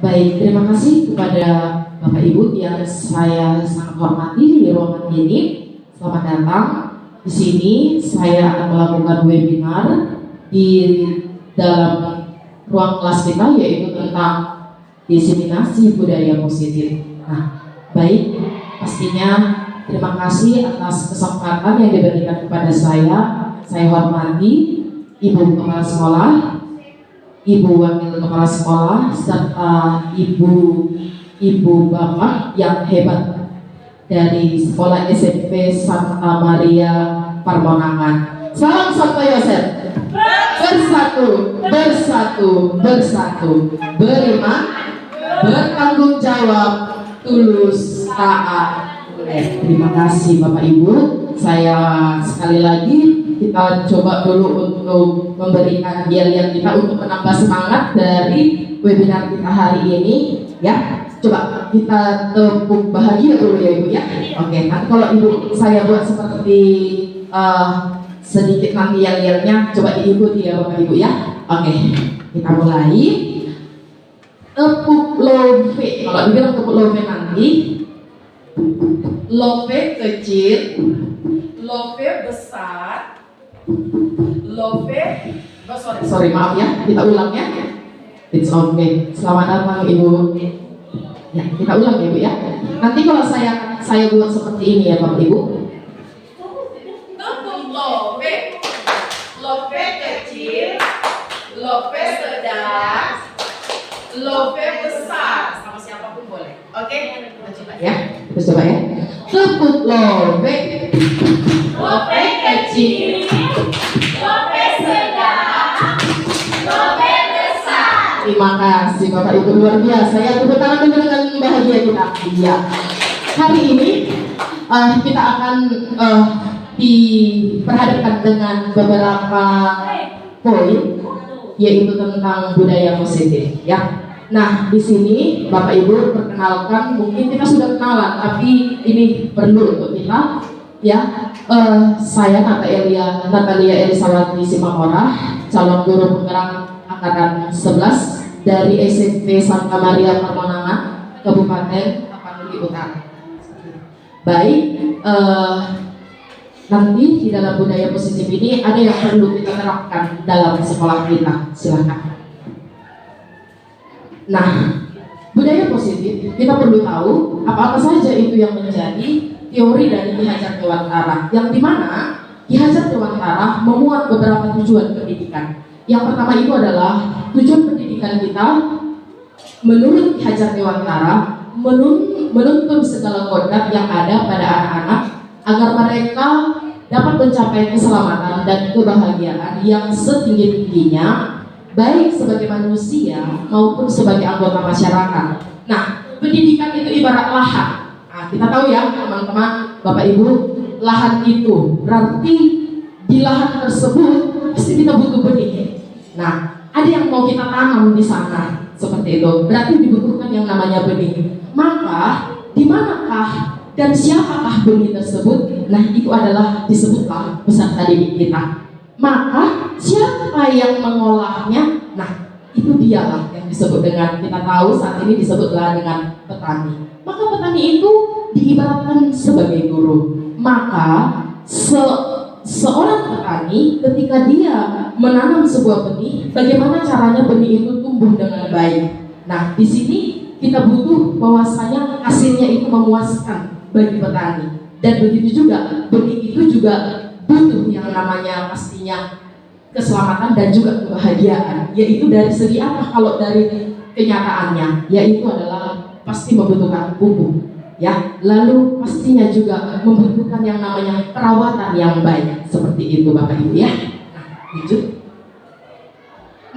Baik, terima kasih kepada Bapak Ibu yang saya sangat hormati di ruangan ini. Selamat datang. Di sini saya akan melakukan webinar di dalam ruang kelas kita, yaitu tentang diseminasi budaya positif. Nah, baik, pastinya terima kasih atas kesempatan yang diberikan kepada saya. Saya hormati Ibu Kepala Sekolah, Ibu Wakil Kepala Sekolah, serta Ibu Bapak yang hebat dari Sekolah SMP Santa Maria Parmonangan. Salam Santo Yosef. Bersatu, bersatu, bersatu, beriman, bertanggung jawab, tulus, taat. Terima kasih Bapak Ibu. Saya sekali lagi kita coba dulu untuk memberikan yel-yel kita untuk menambah semangat dari webinar kita hari ini, ya. Coba kita tepuk bahagia dulu ya Ibu ya. Oke, nanti kalau Ibu saya buat seperti sedikit nanti yel-yelnya, coba diikuti ya Bapak Ibu ya. Oke, kita mulai. Tepuk love. Kalau dibilang tepuk love nanti, love kecil, love besar, love sorry maaf ya, kita ulang ya. It's okay. Selamat datang Ibu. Ya, kita ulang ya Bu ya. Nanti kalau saya buat seperti ini ya Bapak Ibu. Tepuk love kecil, love sedang, love besar, sama siapapun boleh. Oke, kita coba ya. Kita coba ya. Tepuk love kecil, love sedang, love besar. Terima kasih Bapak Ibu, luar biasa ya. Tepuk tangan dulu dengan bahagia kita. Iya. Hari ini kita akan diperhadapkan dengan beberapa poin, yaitu tentang budaya positif ya. Nah, di sini Bapak Ibu perkenalkan, mungkin kita sudah kenalan, tapi ini perlu untuk kita ya. Saya Natalia Elisawati Simamora, calon guru penggerak angkatan 11 dari SMP Santa Maria Parmonangan, Kabupaten Tapanuli Utara. Baik, nanti di dalam budaya positif ini ada yang perlu kita terapkan dalam sekolah kita. Silakan. Nah, budaya positif kita perlu tahu apa-apa saja itu yang menjadi teori dari Ki Hajar Dewantara, yang dimana Ki Hajar Dewantara memuat beberapa tujuan pendidikan. Yang pertama itu adalah tujuan pendidikan kita menurut Ki Hajar Dewantara menuntun segala kodrat yang ada pada anak-anak agar mereka dapat mencapai keselamatan dan kebahagiaan yang setinggi-tingginya, baik sebagai manusia maupun sebagai anggota masyarakat. Nah, pendidikan itu ibarat lahan. Nah, kita tahu ya teman-teman, Bapak Ibu, lahan itu berarti di lahan tersebut pasti kita butuh benih. Nah, ada yang mau kita tanam di sana seperti itu, berarti dibutuhkan yang namanya benih. Maka di manakah dan siapakah benih tersebut? Nah, itu adalah disebutlah peserta didik kita. Maka siapa yang mengolahnya? Nah, itu dialah yang disebut dengan, kita tahu saat ini disebutlah dengan petani. Maka petani itu diibaratkan sebagai guru. Maka seorang petani ketika dia menanam sebuah benih, bagaimana caranya benih itu tumbuh dengan baik. Nah, di sini kita butuh bahwasanya hasilnya itu memuaskan bagi petani. Dan begitu juga benih itu juga butuh yang namanya pastinya keselamatan dan juga kebahagiaan. Yaitu dari segi apa? Kalau dari kenyataannya, yaitu adalah pasti membutuhkan pupuk, ya. Lalu pastinya juga membutuhkan yang namanya perawatan yang baik, seperti itu Bapak Ibu ya. Nah, lanjut.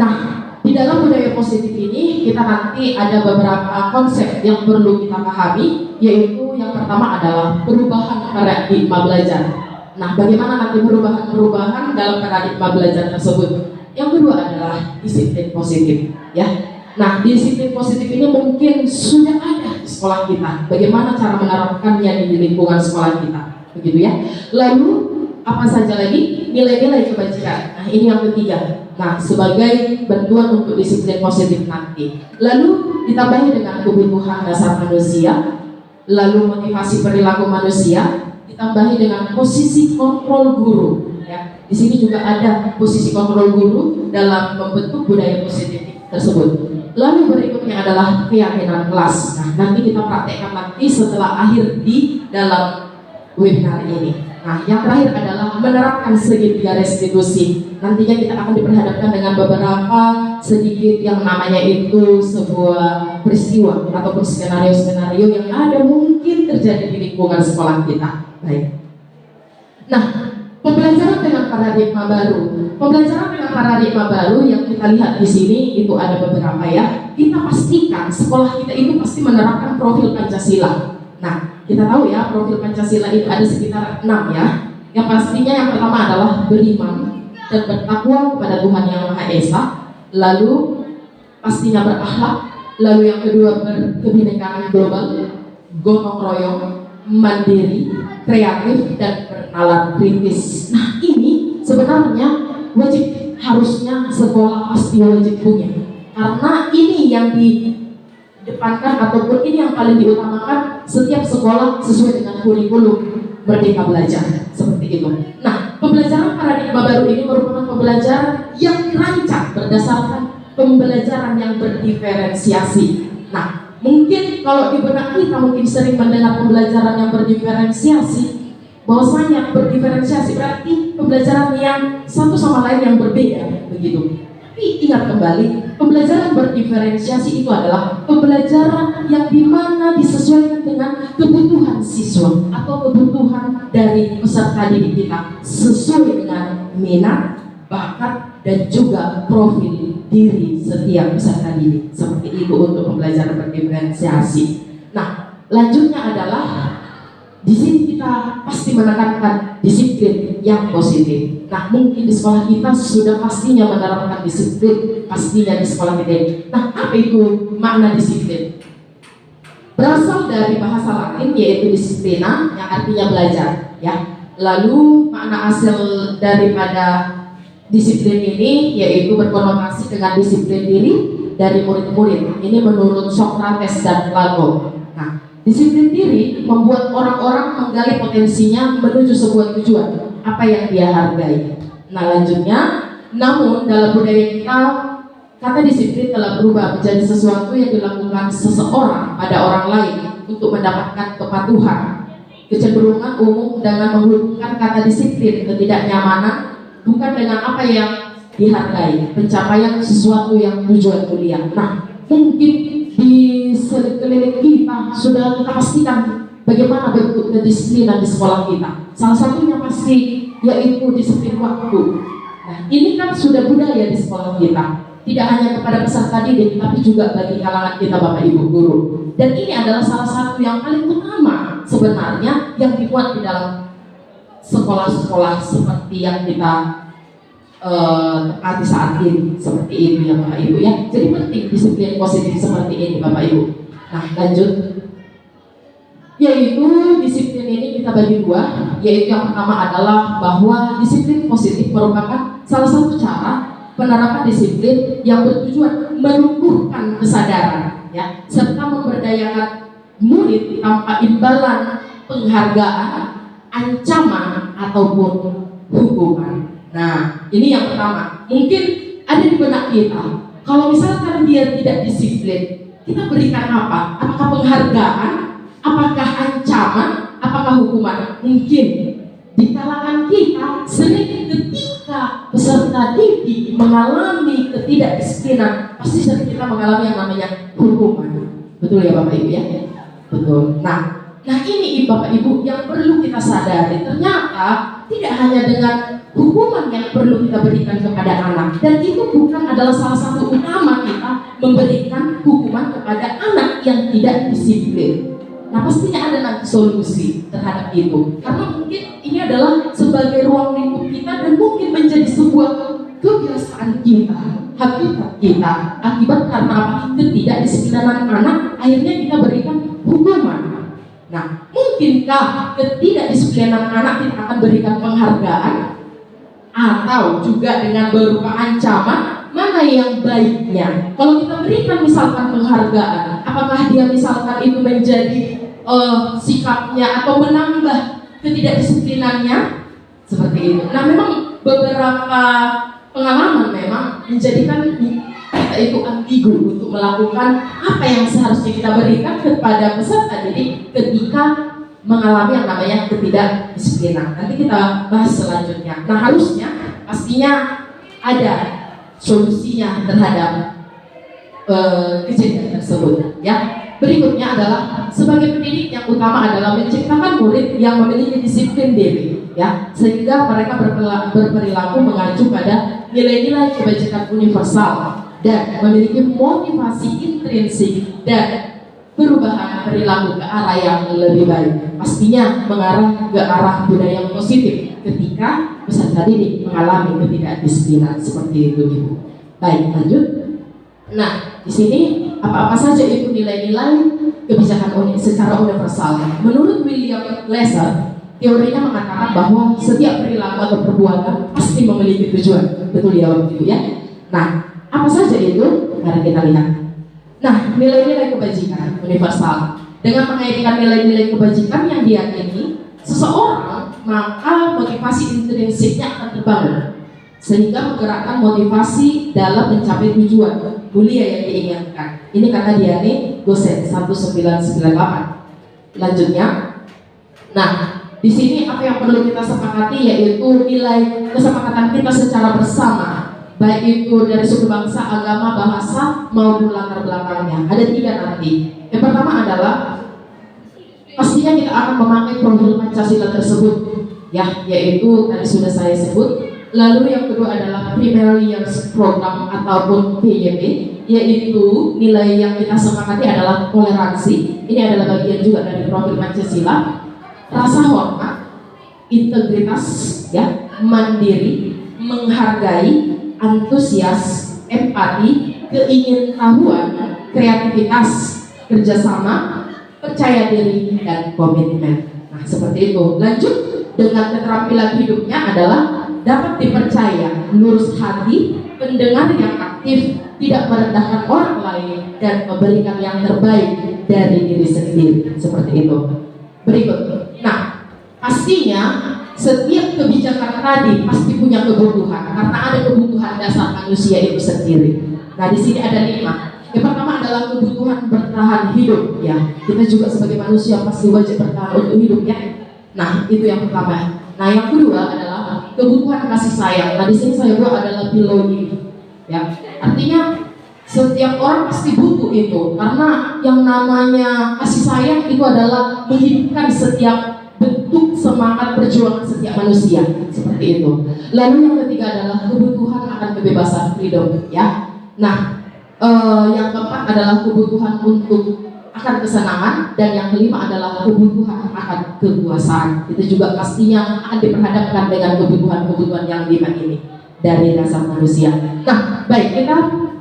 Nah, di dalam budaya positif ini kita nanti ada beberapa konsep yang perlu kita pahami, yaitu yang pertama adalah perubahan paradigma belajar. Nah, bagaimana nanti perubahan dalam paradigma belajar tersebut? Yang kedua adalah disiplin positif, ya. Nah, disiplin positif ini mungkin sudah ada di sekolah kita. Bagaimana cara menerapkannya di lingkungan sekolah kita, begitu ya. Lalu apa saja lagi? Nilai-nilai kebajikan. Nah, ini yang ketiga. Nah, sebagai bantuan untuk disiplin positif nanti. Lalu ditambahi dengan kebutuhan dasar manusia, lalu motivasi perilaku manusia, ditambahi dengan posisi kontrol guru. Ya, di sini juga ada posisi kontrol guru dalam membentuk budaya positif tersebut. Lalu berikutnya adalah keyakinan kelas. Nah, nanti kita praktekkan nanti setelah akhir di dalam webinar ini. Nah, yang terakhir adalah menerapkan segitiga restitusi. Nantinya kita akan diperhadapkan dengan beberapa sedikit yang namanya itu sebuah peristiwa ataupun skenario-skenario yang ada mungkin terjadi di lingkungan sekolah kita. Baik. Nah, pembelajaran dengan paradigma baru. Pembelajaran dengan paradigma baru yang kita lihat di sini itu ada beberapa ya. Kita pastikan sekolah kita itu pasti menerapkan profil Pancasila. Nah, kita tahu ya profil Pancasila itu ada sekitar 6 ya. Yang pastinya yang pertama adalah beriman dan bertakwa kepada Tuhan Yang Maha Esa. Lalu pastinya berakhlak. Lalu yang kedua berkebinekaan global, gotong royong, mandiri, kreatif dan bernalar kritis. Nah, ini sebenarnya wajib, harusnya sekolah pasti wajib punya. Karena ini yang depankan ataupun ini yang paling diutamakan setiap sekolah sesuai dengan kurikulum Merdeka Belajar seperti itu. Nah, pembelajaran paradigma baru ini merupakan pembelajaran yang dirancang berdasarkan pembelajaran yang berdiferensiasi. Nah, mungkin kalau di benak kita mungkin sering mendengar pembelajaran yang berdiferensiasi, bahwasanya berdiferensiasi berarti pembelajaran yang satu sama lain yang berbeda begitu. Tapi ingat kembali, pembelajaran berdiferensiasi itu adalah pembelajaran yang dimana disesuaikan dengan kebutuhan siswa atau kebutuhan dari peserta didik kita sesuai dengan minat, bakat, dan juga profil diri setiap peserta didik. Seperti itu untuk pembelajaran berdiferensiasi. Nah, lanjutnya adalah di sini kita pasti menekankan disiplin yang positif. Nah, mungkin di sekolah kita sudah pastinya menerapkan disiplin, pastinya di sekolah kita. Nah, apa itu makna disiplin? Berasal dari bahasa Latin yaitu disiplina, yang artinya belajar. Ya. Lalu makna asal daripada disiplin ini yaitu berkonotasi dengan disiplin diri dari murid-murid. Ini menurut Socrates dan Plato. Nah, disiplin diri membuat orang-orang menggali potensinya menuju sebuah tujuan, apa yang dia hargai. Nah, lanjutnya, namun dalam budaya kita, kata disiplin telah berubah menjadi sesuatu yang dilakukan seseorang pada orang lain untuk mendapatkan kepatuhan. Kecenderungan umum dengan menghubungkan kata disiplin ketidaknyamanan bukan dengan apa yang dihargai, pencapaian sesuatu yang tujuan mulia. Nah, mungkin di sekeliling kita sudah kita pastikan bagaimana bentuk kedisiplinan di sekolah kita. Salah satunya pasti yaitu disiplin waktu. Nah, ini kan sudah budaya di sekolah kita, tidak hanya kepada peserta didik tapi juga bagi kalangan kita Bapak Ibu guru. Dan ini adalah salah satu yang paling utama sebenarnya yang dibuat di dalam sekolah-sekolah seperti yang kita tepati saat ini, seperti itu ya Bapak Ibu ya. Jadi penting disiplin positif seperti ini Bapak Ibu. Nah, lanjut, yaitu disiplin ini kita bagi dua, yaitu yang pertama adalah bahwa disiplin positif merupakan salah satu cara penerapan disiplin yang bertujuan menumbuhkan kesadaran ya, serta memberdayakan murid tanpa imbalan penghargaan, ancaman ataupun hukuman. Nah, ini yang pertama. Mungkin ada di benak kita, kalau misalkan dia tidak disiplin, kita berikan apa? Apakah penghargaan? Apakah ancaman? Apakah hukuman? Mungkin di kalangan kita sering ketika peserta didik mengalami ketidakdisiplinan, pasti sering kita mengalami yang namanya hukuman. Betul ya Bapak Ibu ya? Betul. Nah ini Bapak Ibu yang perlu kita sadari. Ternyata tidak hanya dengan hukuman yang perlu kita berikan kepada anak, dan itu bukan adalah salah satu utama kita memberikan hukuman kepada anak yang tidak disiplin. Nah, pastinya ada nanti solusi terhadap itu, karena mungkin ini adalah sebagai ruang lingkup kita dan mungkin menjadi sebuah kebiasaan kita, hakikat kita, akibat karena apa? Ketidakdisiplinan anak, akhirnya kita berikan hukuman. Nah, mungkinkah ketidakdisiplinan anak kita akan berikan penghargaan? atau juga dengan berupa ancaman, mana yang baiknya? Kalau kita berikan misalkan penghargaan, apakah dia misalkan itu menjadi sikapnya atau menambah ketidakdisiplinannya? Seperti itu. Nah, memang beberapa pengalaman memang menjadikan kita itu ambigu untuk melakukan apa yang seharusnya kita berikan kepada peserta didik ketika mengalami yang namanya ketidakdisiplinan. Nanti kita bahas selanjutnya. Nah, harusnya pastinya ada solusinya terhadap kejadian tersebut. Ya, berikutnya adalah sebagai pendidik yang utama adalah menciptakan murid yang memiliki disiplin diri, ya, sehingga mereka berperilaku mengacu pada nilai-nilai kebajikan universal dan memiliki motivasi intrinsik dan perubahan perilaku ke arah yang lebih baik. Pastinya mengarah ke arah budaya yang positif ketika peserta didik mengalami ketidakdisiplinan seperti itu, Ibu. Baik, lanjut. Nah, di sini apa-apa saja itu nilai-nilai kebijakan secara universal. Menurut William Glasser, teorinya mengatakan bahwa setiap perilaku atau perbuatan pasti memiliki tujuan. Betul ya, Ibu ya? Nah, apa saja itu? Mari kita lihat. Nah, nilai-nilai kebajikan universal. Dengan mengaitkan nilai-nilai kebajikan yang diyakini seseorang, maka motivasi intrinsiknya akan terbangun, sehingga menggerakkan motivasi dalam mencapai tujuan mulia yang diinginkan. Ini kata Diane Gosen 1998. Lanjutnya, nah di sini apa yang perlu kita sepakati yaitu nilai kesepakatan kita secara bersama, baik itu dari suku bangsa, agama, bahasa maupun latar belakangnya. Ada 3 nanti. Yang pertama adalah pastinya kita akan memakai profil Pancasila tersebut, ya, yaitu tadi sudah saya sebut. Lalu yang kedua adalah Primary Years Program ataupun PYP, yaitu nilai yang kita sepakati adalah toleransi. Ini adalah bagian juga dari profil Pancasila. Rasa hormat, integritas, ya, mandiri, menghargai, antusias, empati, keingintahuan, kreativitas, kerjasama, percaya diri, dan komitmen. Nah, seperti itu. Lanjut dengan keterampilan hidupnya adalah dapat dipercaya, lurus hati, pendengar yang aktif, tidak merendahkan orang lain, dan memberikan yang terbaik dari diri sendiri. Seperti itu. Berikut. Nah, pastinya setiap kebijakan tadi pasti punya kebutuhan, karena ada kebutuhan dasar manusia itu sendiri. Nah, di sini ada 5. Yang pertama adalah kebutuhan bertahan hidup, ya. Kita juga sebagai manusia pasti wajib bertahan untuk hidup, ya. Nah, itu yang pertama. Nah, yang kedua adalah kebutuhan kasih sayang. Nah, di sini saya buat adalah belonging, ya. Artinya setiap orang pasti butuh itu, karena yang namanya kasih sayang itu adalah menghidupkan setiap bentuk semangat perjuangan setiap manusia, seperti itu. Lalu yang ketiga adalah kebutuhan akan kebebasan, freedom, ya. Nah, yang keempat adalah kebutuhan untuk akan kesenangan, dan yang kelima adalah kebutuhan akan kekuasaan. Itu juga pastinya akan diperhadapkan dengan kebutuhan-kebutuhan yang 5 ini dari dasar manusia. Nah, baik, kita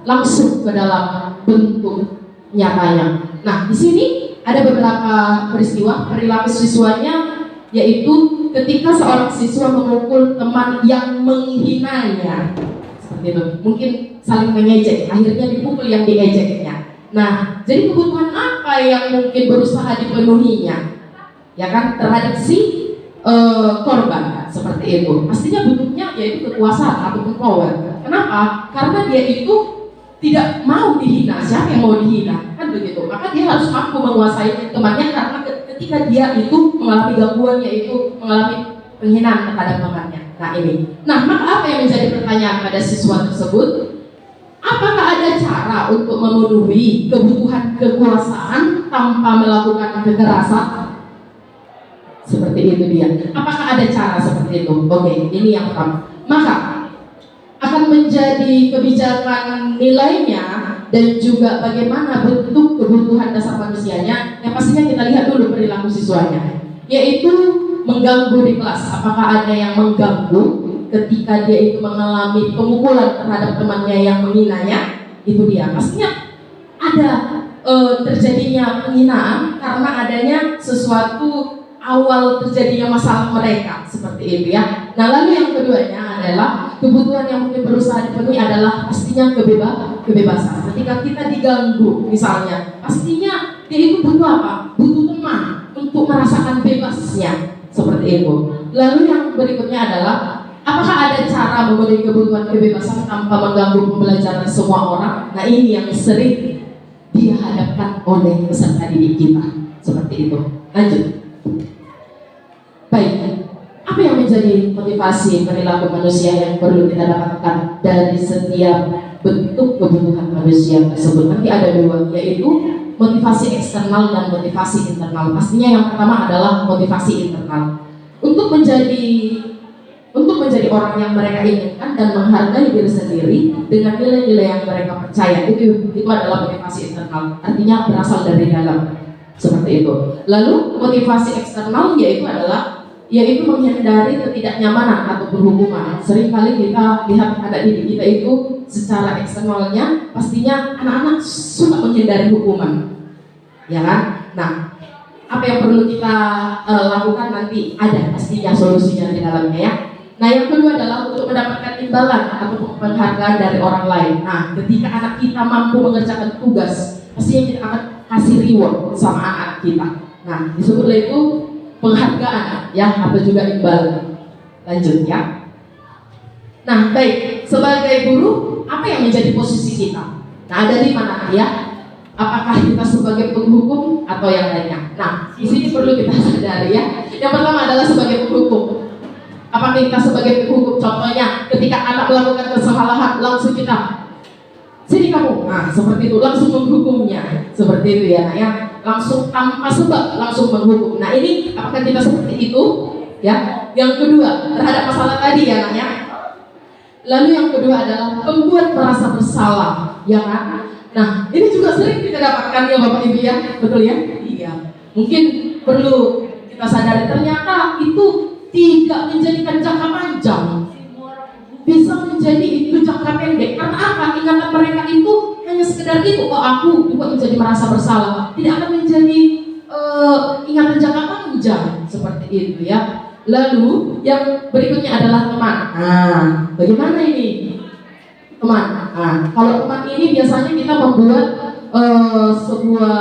langsung ke dalam bentuk nyatanya. Nah, di sini ada beberapa peristiwa perilaku siswanya, yaitu ketika seorang siswa memukul teman yang menghinanya. Seperti itu. Mungkin saling mengejek, akhirnya dipukul yang diejeknya. Nah, jadi kebutuhan apa yang mungkin berusaha dipenuhinya, ya kan, terhadap si korban, seperti itu. Pastinya butuhnya yaitu kekuasaan ataupun power. Kenapa? Karena dia itu tidak mau dihina. Siapa yang mau dihina? Kan begitu. Maka dia harus mampu menguasai temannya, karena ketika dia itu mengalami gangguan, yaitu mengalami penghinaan terhadap temannya. Nah, ini. Nah, maka apa yang menjadi pertanyaan pada siswa tersebut? Apakah ada cara untuk memenuhi kebutuhan kekuasaan tanpa melakukan kekerasan? Seperti itu dia. Apakah ada cara seperti itu? Oke, ini yang pertama. Maka akan menjadi kebijakan nilainya dan juga bagaimana bentuk kebutuhan dasar manusianya. Yang pastinya kita lihat dulu perilaku siswanya, yaitu mengganggu di kelas. Apakah ada yang mengganggu ketika dia itu mengalami pemukulan terhadap temannya yang menghinanya? Itu dia. Pastinya ada terjadinya penghinaan karena adanya sesuatu awal terjadinya masalah mereka, seperti itu, ya. Nah, lalu yang keduanya adalah kebutuhan yang mungkin berusaha dipenuhi adalah pastinya kebebasan. Ketika kita diganggu misalnya, pastinya dia itu butuh apa? Butuh teman untuk merasakan bebasnya, seperti itu. Lalu yang berikutnya adalah, apakah ada cara memenuhi kebutuhan kebebasan tanpa mengganggu pembelajaran semua orang? Nah, ini yang sering dihadapkan oleh peserta didik kita, seperti itu. Lanjut. Baik, apa yang menjadi motivasi perilaku manusia yang perlu kita dapatkan dari setiap bentuk kebutuhan manusia tersebut? Nanti ada dua, yaitu motivasi eksternal dan motivasi internal. Pastinya yang pertama adalah motivasi internal. Untuk menjadi orang yang mereka inginkan dan menghargai diri sendiri dengan nilai-nilai yang mereka percaya, itu adalah motivasi internal. Artinya berasal dari dalam, seperti itu. Lalu motivasi eksternal yaitu menghindari ketidaknyamanan ataupun hukuman. Seringkali kita lihat anak didik kita itu secara eksternalnya pastinya anak-anak suka menghindari hukuman, ya kan? Nah, apa yang perlu kita lakukan nanti ada pastinya solusinya di dalamnya, ya. Nah, yang kedua adalah untuk mendapatkan imbalan ataupun penghargaan dari orang lain. Nah, ketika anak kita mampu mengerjakan tugas, pastinya kita akan kasih reward sama anak kita. Nah, disebutlah itu penghargaan, ya, atau juga imbalan. Lanjut, ya. Nah, baik, sebagai guru, apa yang menjadi posisi kita? Nah, ada di mana, ya? Apakah kita sebagai penghukum atau yang lainnya? Nah, di sini perlu kita sadari, ya. Yang pertama adalah sebagai penghukum. Apakah kita sebagai penghukum? Contohnya, ketika anak melakukan kesalahan, langsung kita, sini kamu, nah seperti itu, langsung menghukumnya, seperti itu, ya, ya. Langsung tanpa sebab langsung menghukum. Nah, ini apakah kita seperti itu? Ya. Yang kedua, terhadap masalah tadi, ya, ya. Lalu yang kedua adalah membuat merasa bersalah, ya kan? Nah, ini juga sering kita dapatkan, ya Bapak Ibu, ya, betul, ya? Iya. Mungkin perlu kita sadari ternyata itu tidak menjadikan jangka panjang, bisa menjadi itu jangka pendek. Karena apa? Ingatan mereka itu hanya sekedar itu. Oh, aku juga menjadi merasa bersalah. Tidak akan menjadi ingatan jangka panjang seperti itu, ya. Lalu yang berikutnya adalah teman. Nah, bagaimana ini teman? Nah, kalau teman ini biasanya kita membuat sebuah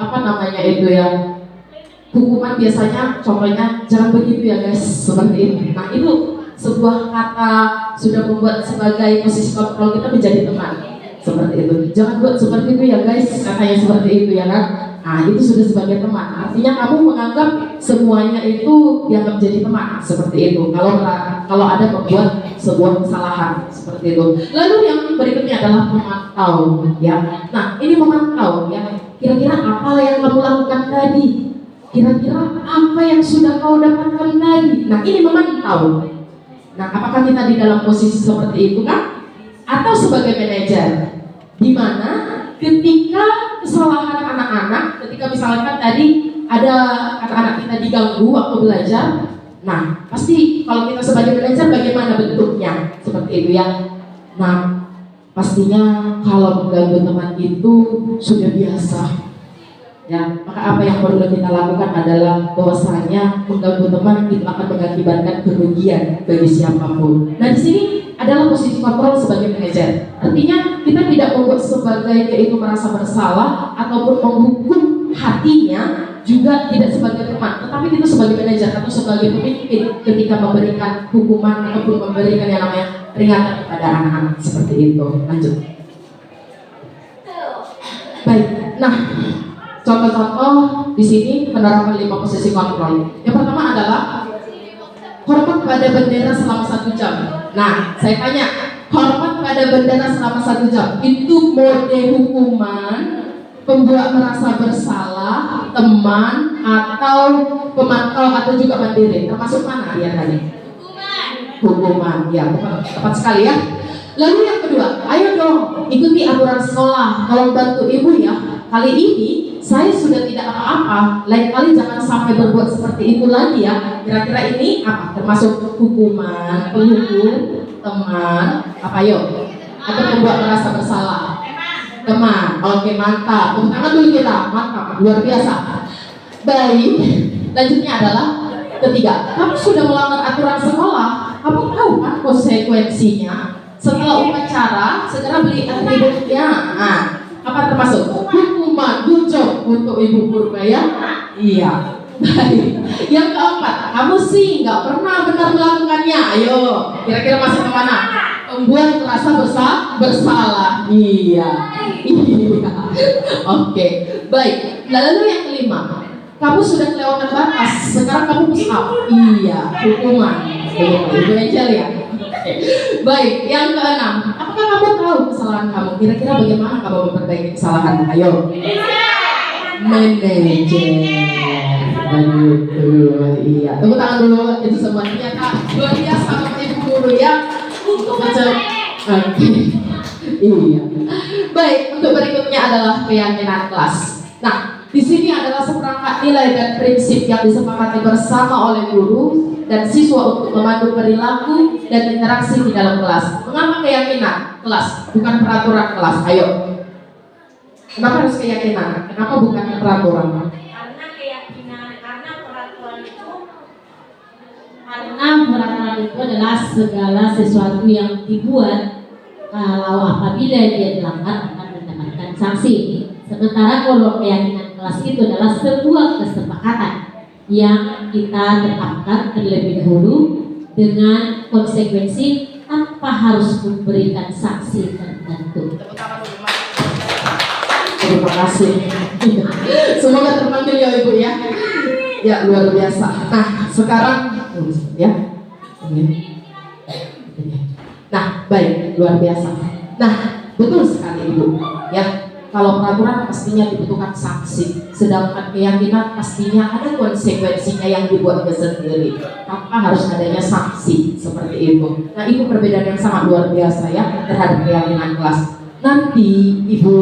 apa namanya itu, ya, hukuman. Biasanya contohnya jangan begitu ya guys, seperti ini. Nah, itu sebuah kata sudah membuat sebagai posisi kontrol kita menjadi teman, seperti itu. Jangan buat seperti itu ya guys, katanya seperti itu, ya kan. Nah, itu sudah sebagai teman. Artinya kamu menganggap semuanya itu dianggap jadi teman, seperti itu. Kalau ada membuat sebuah kesalahan, seperti itu. Lalu yang berikutnya adalah memantau, ya. Nah, ini memantau, ya. Kira-kira apa yang kamu lakukan tadi? Kira-kira apa yang sudah kau dapatkan tadi? Nah, ini memantau. Nah, apakah kita di dalam posisi seperti itu, kan? Atau sebagai manajer, di mana ketika kesalahan anak-anak, ketika misalkan tadi ada anak-anak kita diganggu waktu belajar, nah, pasti kalau kita sebagai manajer bagaimana bentuknya? Seperti itu, ya. Nah, pastinya kalau mengganggu teman itu sudah biasa. Ya, maka apa yang perlu kita lakukan adalah bahwasanya mengganggu teman itu akan mengakibatkan kerugian bagi siapapun. Nah, di sini adalah posisi kontrol sebagai manajer. Artinya kita tidak membuat sebagai yaitu merasa bersalah ataupun menghukum hatinya, juga tidak sebagai teman, tetapi kita sebagai manajer atau sebagai pemimpin ketika memberikan hukuman ataupun memberikan yang namanya peringatan kepada anak-anak, seperti itu. Lanjut. Baik. Nah, contoh-contoh di sini penerapan 5 posisi kontrol. Yang pertama adalah hormat pada bendera selama 1 jam. Nah, saya tanya, hormat pada bendera selama 1 jam itu mode hukuman, pembuat merasa bersalah, teman, atau pemantau, atau juga mandiri? Termasuk mana dia tadi? Hukuman, ya, tepat sekali, ya. Lalu yang kedua, ayo dong ikuti aturan sekolah, tolong bantu ibu, ya. Kali ini saya sudah tidak apa-apa, lain kali jangan sampai berbuat seperti itu lagi, ya. Kira-kira ini apa? Termasuk hukuman, penghukum, teman, apa yuk? Atau membuat merasa bersalah? Teman. Oke, mantap. Tepuk tangan dulu kita. Mantap, luar biasa. Baik. Lanjutnya adalah ketiga, kamu sudah melanggar aturan sekolah. kamu tahu kan konsekuensinya? Setelah upacara, segera beli atributnya. Nah, apa termasuk? Hukuman, gucok untuk ibu purba ya? Iya. Baik. Yang keempat, kamu sih nggak pernah benar melakukannya. Ayo, kira-kira masuk kemana? Membuat merasa bersalah. Iya. Iya. Oke. Baik. Lalu yang kelima, kamu sudah kelewatan batas. Sekarang kamu push up. Iya. Hukuman. Ibu Angel ya. Oke. Baik. Yang keenam, apakah kamu tahu kesalahan kamu? Kira-kira bagaimana kamu memperbaiki kesalahan? Ayo. Manajer. Iya, tepuk tangan dulu. Itu semuanya Kak, luar biasa Bapak Ibu guru ya untuk macam. Oke. Iya. Baik, untuk berikutnya adalah keyakinan kelas. Nah, di sini adalah seperangkat nilai dan prinsip yang disepakati bersama oleh guru dan siswa untuk memandu perilaku dan interaksi di dalam kelas. Mengapa keyakinan kelas, bukan peraturan kelas? Ayo. Kenapa harus keyakinan? Kenapa bukan peraturan? Karena peraturan itu adalah segala sesuatu yang dibuat kalau apabila dia dilanggar akan mendapatkan sanksi. Sementara kalau keyakinan kelas itu adalah sebuah kesepakatan yang kita tetapkan terlebih dahulu dengan konsekuensi tanpa harus memberikan sanksi tertentu. Terima kasih. Semoga terpanggil ya Ibu ya. Ya luar biasa. Nah sekarang ya. Nah baik, luar biasa. Nah betul sekali Ibu ya. Kalau peraturan pastinya dibutuhkan sanksi, sedangkan keyakinan pastinya ada konsekuensinya yang dibuatnya sendiri tanpa harus adanya sanksi seperti itu. Nah itu perbedaan yang sangat luar biasa ya terhadap keyakinan kelas. Nanti Ibu,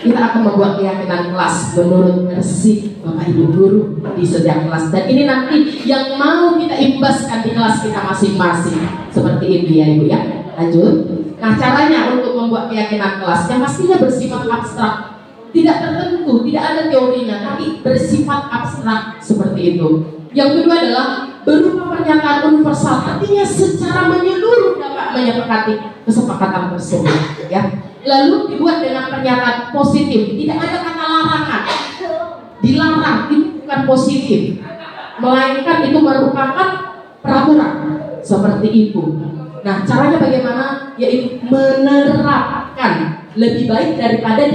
kita akan membuat keyakinan kelas menurut versi Bapak Ibu guru di setiap kelas. Dan ini nanti yang mau kita imbaskan di kelas kita masing-masing. Seperti ini ya Ibu ya. Lanjut. Nah caranya untuk membuat keyakinan kelas yang pastinya bersifat abstrak, tidak tertentu, tidak ada teorinya, tapi bersifat abstrak seperti itu. Yang kedua adalah berupa pernyataan universal, artinya secara menyeluruh dapat menyepakati kesepakatan tersebut ya. Lalu dibuat dengan pernyataan positif, tidak ada kata larangan. Dilarang itu bukan positif, melainkan itu merupakan peraturan seperti itu. Nah caranya bagaimana? Yaitu menerapkan, lebih baik daripada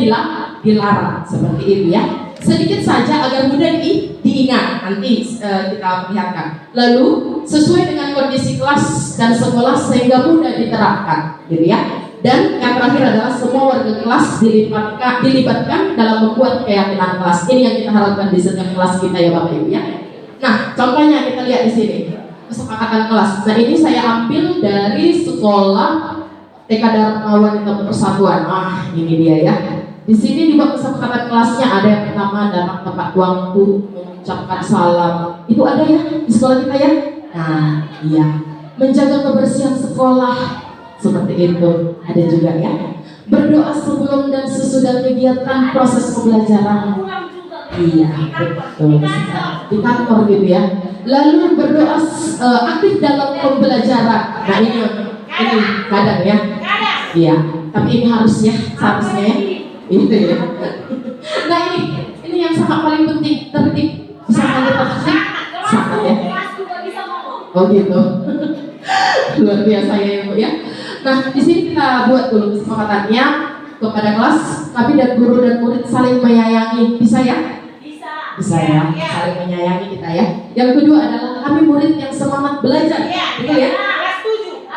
dilarang seperti itu ya. Sedikit saja agar mudah diingat, nanti kita perlihatkan. Lalu sesuai dengan kondisi kelas dan sekolah sehingga mudah diterapkan gitu ya. Dan yang terakhir adalah semua warga kelas dilibatkan dalam membuat keyakinan kelas. Ini yang kita harapkan di setiap kelas kita ya Bapak Ibu ya. Nah, contohnya kita lihat di sini kesepakatan kelas. Nah, ini saya ambil dari sekolah TK Dharma Wanita Persatuan. Ini dia ya. Di sini dibuat kesepakatan kelasnya ada yang pertama dalam tepat waktu, mengucapkan salam. Itu ada ya di sekolah kita ya. Nah, iya. Menjaga kebersihan sekolah. Seperti itu ada juga ya. Berdoa sebelum dan sesudah kegiatan proses pembelajaran. Iya betul. Di kantor gitu ya. Lalu berdoa aktif dalam pembelajaran. Nah ini kadang ya. Iya. Tapi ini harus ya seharusnya ya. Itu ya. Nah ini yang sangat paling penting tertib. Bisa kalian tertib? Sangat ya. Oh gitu. Luar biasa ya Ibu ya. Nah, di sini kita buat dulu kesepakatannya kepada kelas, tapi dan guru dan murid saling menyayangi. Bisa ya? Bisa ya, saling menyayangi kita ya. Yang kedua adalah kami murid yang semangat belajar. Betul ya?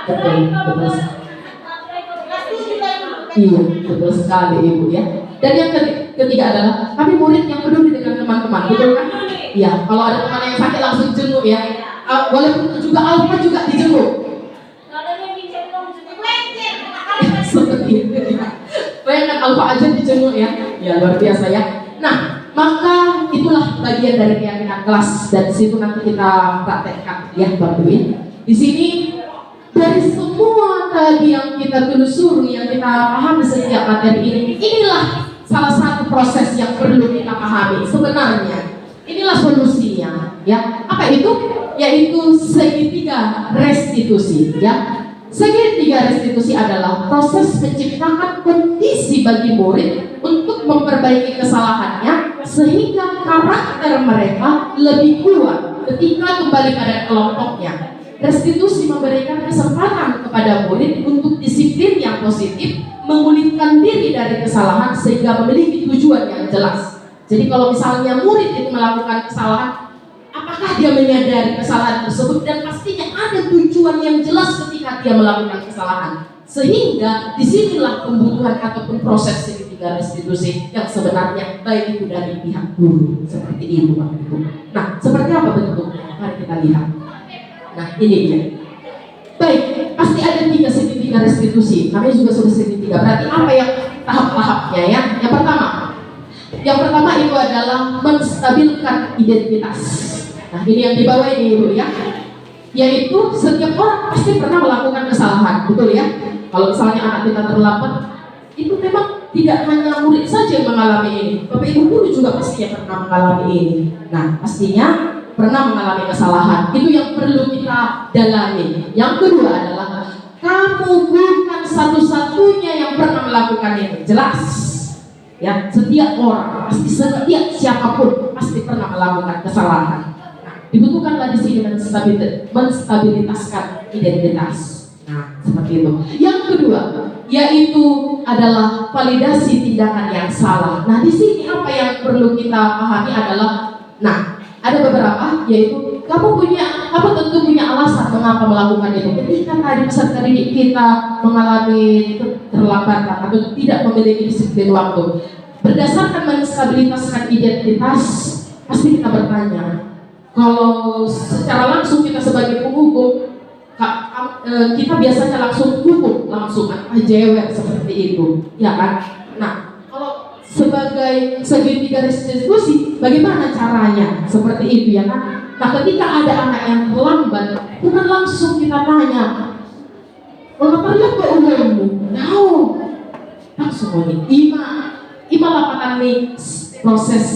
Betul, betul. Iya, betul sekali Ibu ya. Dan yang ketiga adalah kami murid yang peduli dengan teman-teman. Betul kan? Iya, kalau ada teman yang sakit langsung jenguk ya. Walaupun juga Alfa juga dijenguk. Seperti itu ya. Bayangkan Alfa aja dijenguk ya. Ya luar biasa ya. Nah, maka itulah bagian dari keyakinan kelas dan situ nanti kita praktekkan ya Bapak Ibu. Di sini dari semua tadi yang kita telusuri, yang kita pahami setiap materi ini, inilah salah satu proses yang perlu kita pahami sebenarnya. Inilah solusinya ya. Apa itu? yaitu segitiga restitusi, ya. Segitiga restitusi adalah proses menciptakan kondisi bagi murid untuk memperbaiki kesalahannya sehingga karakter mereka lebih kuat ketika kembali pada kelompoknya. Restitusi memberikan kesempatan kepada murid untuk disiplin yang positif, memulihkan diri dari kesalahan sehingga memiliki tujuan yang jelas. Jadi kalau misalnya murid itu melakukan kesalahan, apakah dia menyadari kesalahan tersebut, dan pastinya ada tujuan yang jelas ketika dia melakukan kesalahan. Sehingga disinilah kebutuhan ataupun proses segitiga restitusi yang sebenarnya baik itu dari pihak guru seperti itu, Bapak Ibu. Nah, seperti apa bentuknya? Mari kita lihat. Nah, ini dia. Baik, pasti ada 3 segitiga restitusi. Kami juga sudah segitiga. Berarti apa yang tahap-tahapnya, ya? Yang pertama itu adalah menstabilkan identitas. Nah, ini yang di bawah ini, Ibu, ya. Yaitu setiap orang pasti pernah melakukan kesalahan, betul ya? Kalau misalnya anak kita terlambat, itu memang tidak hanya murid saja yang mengalami ini. Bapak Ibu guru juga pastinya pernah mengalami ini. Nah, pastinya pernah mengalami kesalahan. Itu yang perlu kita dalami. Yang kedua adalah kamu bukan satu-satunya yang pernah melakukan ini. Jelas. Ya, setiap orang pasti, setiap siapapun pasti pernah melakukan kesalahan. Nah, dibutuhkanlah di sini menstabilitaskan identitas. Nah, seperti itu. Yang kedua, yaitu adalah validasi tindakan yang salah. Nah, di sini apa yang perlu kita pahami adalah, nah, ada beberapa, yaitu kamu tentu punya alasan mengapa melakukan itu. Ketika tadi peserta didik kita mengalami keterlambatan atau tidak memiliki disiplin waktu, berdasarkan menstabilitaskan identitas, pasti kita bertanya. Kalau secara langsung kita sebagai penghukum, kita biasanya langsung hukum, langsung jewer seperti itu, ya kan? Nah, kalau sebagai segitiga restitusi, bagaimana caranya? Seperti itu, ya kan? Nah, ketika ada anak yang terlambat, bukan langsung kita tanya, "Kenapa lihat ke umurmu?" No, langsung ini. Ima lapatan nih proses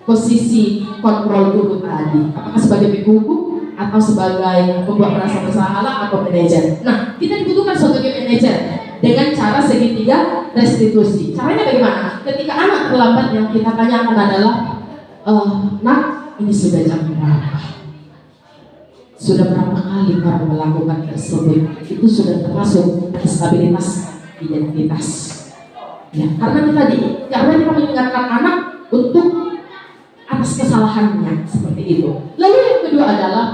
posisi kontrol guru tadi. Apakah sebagai penghukum atau sebagai pembuat merasa bersalah atau manajer? Nah, kita dibutuhkan sebagai manajer dengan cara segitiga restitusi. Caranya bagaimana? Ketika anak terlambat, yang kita tanyakan adalah, "Nak, ini sudah jam berapa? Sudah berapa kali kamu melakukan tersebut?" Itu sudah termasuk stabilitas identitas. Ya, karena kita mengingatkan anak untuk atas kesalahannya seperti itu. Lalu yang kedua adalah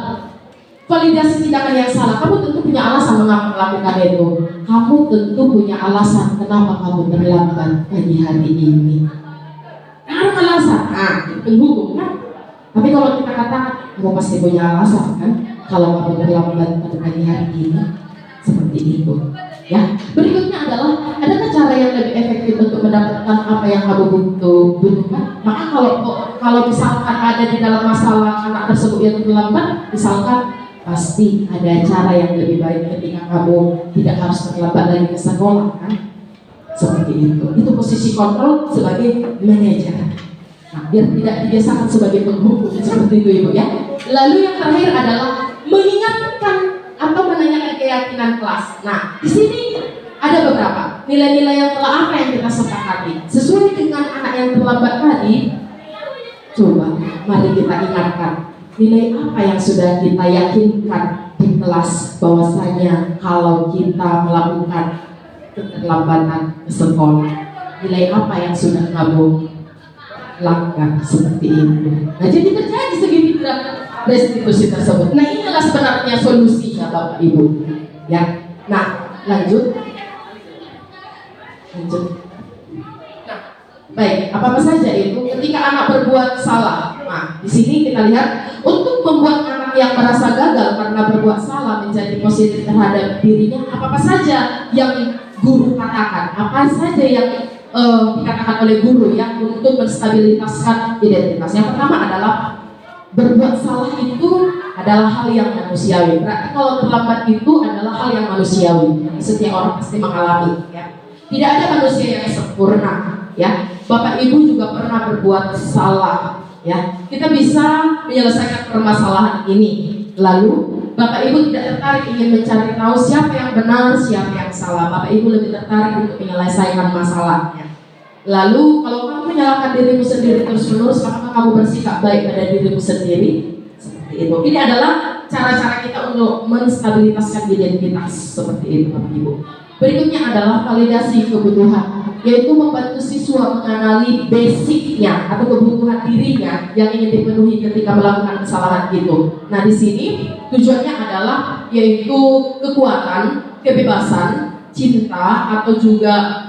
validasi tindakan yang salah. Kamu tentu punya alasan mengapa melakukan itu. Kamu tentu punya alasan kenapa kamu terlambat pagi hari ini. Ada alasan. Nah, penghukum kan. Tapi kalau kita katakan, kamu pasti punya alasan kan, kalau kamu terlambat pada pagi hari ini, seperti itu. Ya, berikutnya adalah, adakah cara yang lebih efektif untuk mendapatkan apa yang kamu butuhkan? Maka kalau misalkan ada di dalam masalah anak tersebut yang terlambat, misalkan pasti ada cara yang lebih baik ketika kamu tidak harus terlambat lagi ke sekolah kan? Seperti itu. Itu posisi kontrol sebagai manajer. Nah, biar tidak dibiasakan sebagai penghukum seperti itu, Ibu, ya. Lalu yang terakhir adalah mengingatkan atau menanyakan keyakinan kelas. Nah, di sini ada beberapa nilai-nilai yang telah apa yang kita sepakati sesuai dengan anak yang terlambat tadi. Coba mari kita ingatkan nilai apa yang sudah kita yakinkan di kelas, bahwasanya kalau kita melakukan keterlambatan ke sekolah, nilai apa yang sudah kamu lakukan seperti itu. Nah, jadi terjadi segitiga restitusi tersebut. Nah, inilah sebenarnya solusinya, Bapak Ibu. Ya. Nah, lanjut. Nah, baik. Apa saja itu? Ketika anak berbuat salah. Nah, di sini kita lihat untuk membuat anak yang merasa gagal karena berbuat salah menjadi positif terhadap dirinya, apa saja yang guru katakan, apa saja yang dikatakan oleh guru ya untuk menstabilitaskan identitas. Yang pertama adalah berbuat salah itu adalah hal yang manusiawi. Berarti kalau terlambat itu adalah hal yang manusiawi. Setiap orang pasti mengalami ya. Tidak ada manusia yang sempurna ya. Bapak Ibu juga pernah berbuat salah. ya. Kita bisa menyelesaikan permasalahan ini. Lalu Bapak Ibu tidak tertarik ingin mencari tahu siapa yang benar, siapa yang salah. Bapak Ibu lebih tertarik untuk menyelesaikan masalahnya. Lalu kalau kamu menyalahkan dirimu sendiri terus-menerus, apakah kamu bersikap baik pada dirimu sendiri? Seperti itu. Ini adalah cara-cara kita untuk menstabilitaskan identitas seperti itu, Bapak Ibu. Berikutnya adalah validasi kebutuhan, yaitu membantu siswa mengenali basicnya atau kebutuhan dirinya yang ingin dipenuhi ketika melakukan kesalahan itu. Nah, di sini tujuannya adalah yaitu kekuatan, kebebasan, cinta atau juga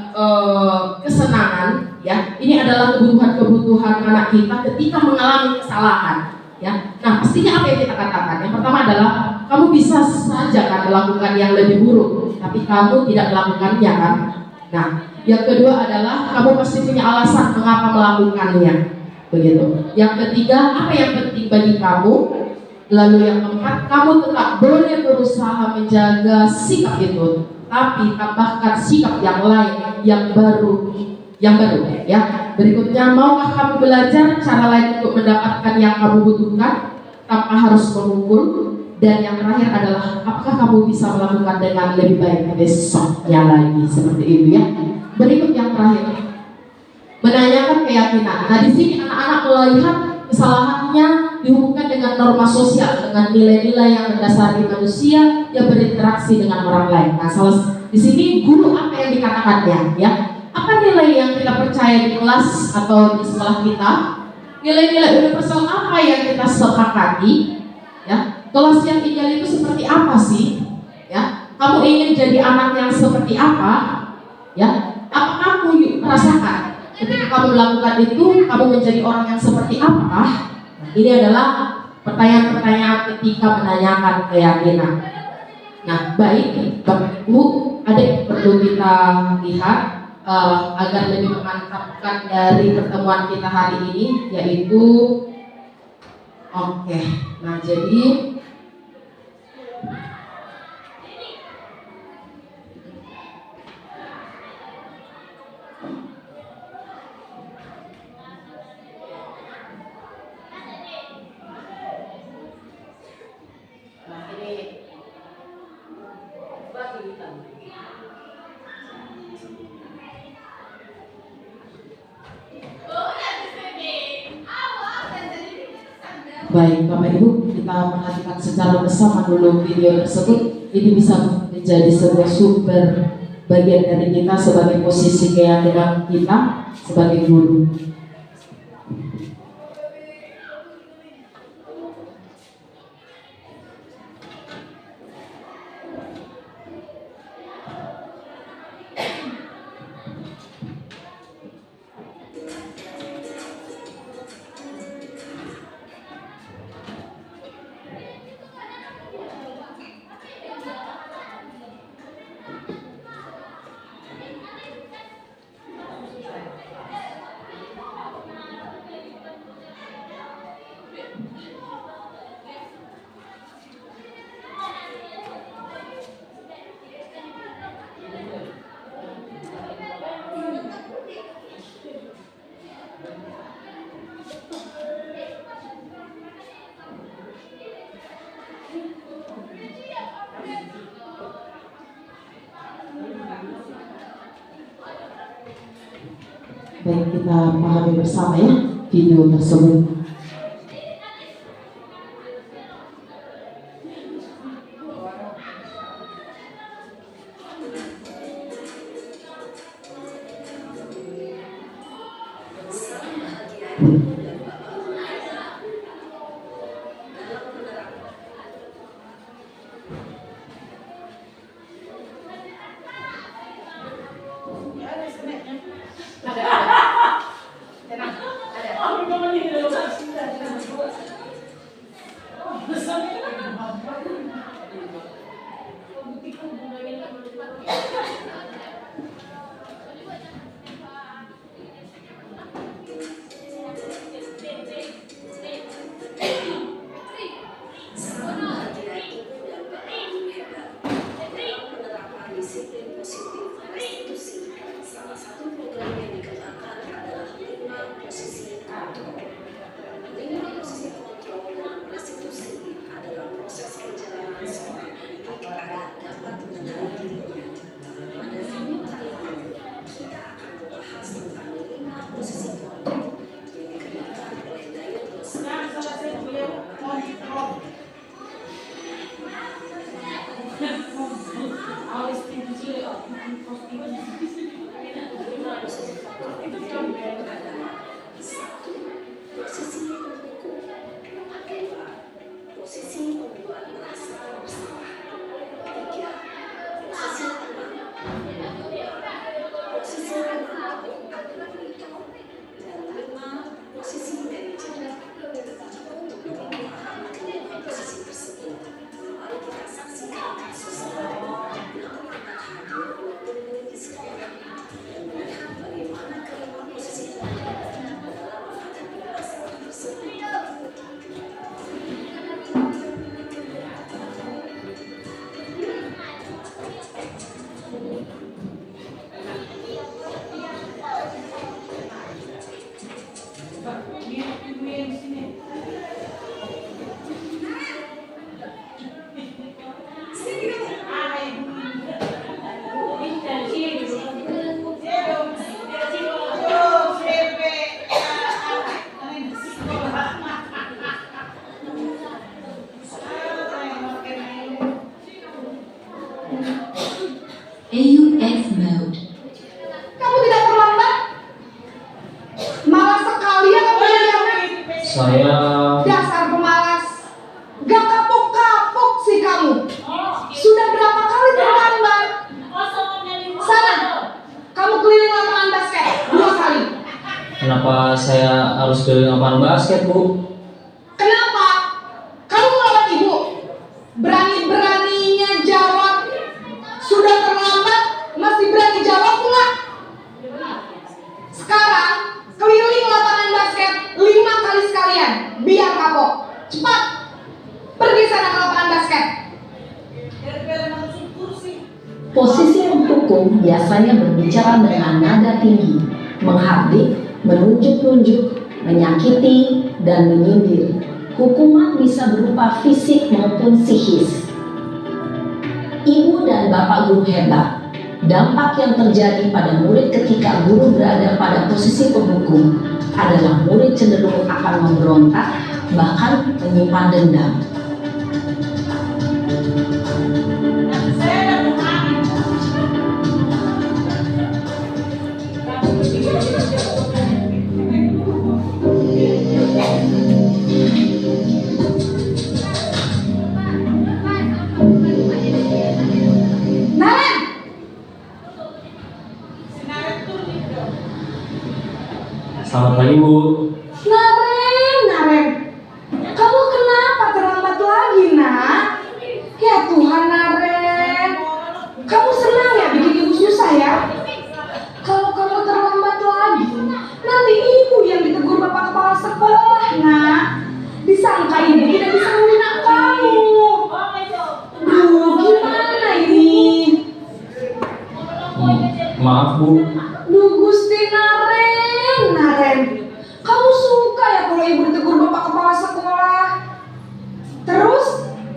kesenangan, ya. Ini adalah kebutuhan-kebutuhan anak kita ketika mengalami kesalahan, ya. Nah, pastinya apa yang kita katakan? Yang pertama adalah kamu bisa saja kan melakukan yang lebih buruk, tapi kamu tidak melakukannya kan. Nah, yang kedua adalah kamu pasti punya alasan mengapa melakukannya, begitu. Yang ketiga, apa yang penting bagi kamu. Lalu yang keempat, kamu tetap boleh berusaha menjaga sikap itu, tapi tambahkan sikap yang lain, yang baru, ya. Berikutnya, maukah kamu belajar cara lain untuk mendapatkan yang kamu butuhkan tanpa harus mengukur? Dan yang terakhir adalah, apakah kamu bisa melakukan dengan lebih baik besoknya lagi, seperti itu ya. Berikut yang terakhir, menanyakan keyakinan. Nah, di sini anak-anak melihat kesalahannya dihubungkan dengan norma sosial, dengan nilai-nilai yang mendasari manusia yang berinteraksi dengan orang lain. Nah, di sini guru apa yang dikatakannya, ya? Apa nilai yang kita percaya di kelas atau di sekolah kita? Nilai-nilai universal apa yang kita sepakati? Ya, kelas yang ideal itu seperti apa sih? Ya, kamu ingin jadi anak yang seperti apa? Ya, apa kamu merasakan ketika kamu melakukan itu, kamu menjadi orang yang seperti apa? Ini adalah pertanyaan-pertanyaan ketika menanyakan keyakinan. Nah, baik, Bapak Ibu, ada yang perlu kita lihat agar lebih memantapkan dari pertemuan kita hari ini, yaitu nah jadi baik, Bapak Ibu, kita perhatikan secara bersama dulu video tersebut. Ini bisa menjadi sebuah sumber bagian dari kita sebagai posisi keyakinan kita sebagai guru. Baik, kita pahami bersama ya video tersebut. Saya Dasar pemalas. Gak kapok-kapok sih kamu. Sudah berapa kali terlambat? Sana, kamu keliling lapangan basket 2 kali. kenapa saya harus keliling lapangan basket, Bu? Kenapa? Kamu melawan ibu. Berani-beraninya jawab. Sudah terlambat, masih berani jawab pula. Sekarang, keliling lapangan basket 5 kali sekalian. Biar kapok. Cepat. Pergi sana ke lapangan basket. Posisi penghukum biasanya berbicara dengan nada tinggi, menghardik, menunjuk-nunjuk, menyakiti, dan menyindir. Hukuman bisa berupa fisik maupun psikis. Ibu dan bapak guru hebat. Dampak yang terjadi pada murid ketika guru berada pada posisi penghukum adalah murid cenderung akan memberontak, bahkan menyimpan dendam. Naren! Selamat pagi, Bu. Naren. Kamu kenapa terlambat lagi, nak? Ya Tuhan, Naren. Kamu senang ya bikin ibu susah ya? Kalau kamu terlambat lagi, nanti ibu yang ditegur bapak kepala sekolah, nak. Disangka ibu tidak bisa membina kamu. Duh, gimana ini? Maaf, Bu. Duh, Gusti Naren. Kamu suka ya kalau ibu ditegur bapak kepala sekolah? Terus,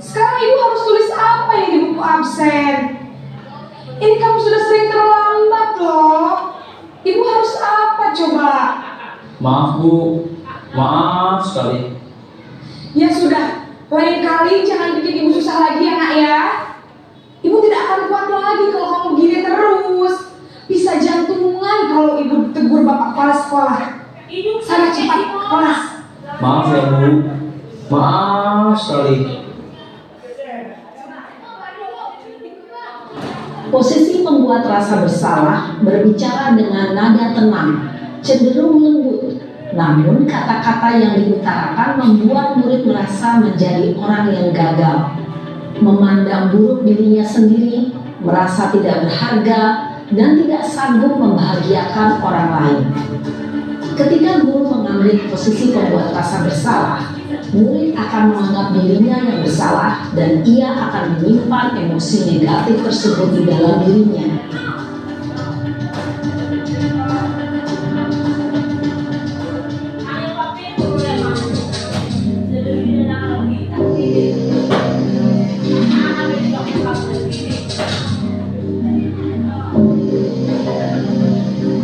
sekarang ibu harus tulis apa yang di buku absen? Ini kamu sudah sering terlambat loh. Ibu harus apa coba? Maaf, Bu. Maaf sekali. Ya sudah, lain kali jangan bikin ibu susah lagi ya, nak ya. Ibu tidak akan kuat lagi kalau kamu begini terus. Bisa jantungan kalau ibu ditegur bapak kepala sekolah. Sana cepat kelas. Maaf ya, Bu. Maaf sekali. Posisi pembuat rasa bersalah berbicara dengan nada tenang, cenderung lembut. Namun kata-kata yang diutarakan membuat murid merasa menjadi orang yang gagal, memandang buruk dirinya sendiri, merasa tidak berharga, dan tidak sanggup membahagiakan orang lain. Ketika guru mengambil posisi pembuat rasa bersalah, murid akan menganggap dirinya yang bersalah dan ia akan menyimpan emosi negatif tersebut di dalam dirinya.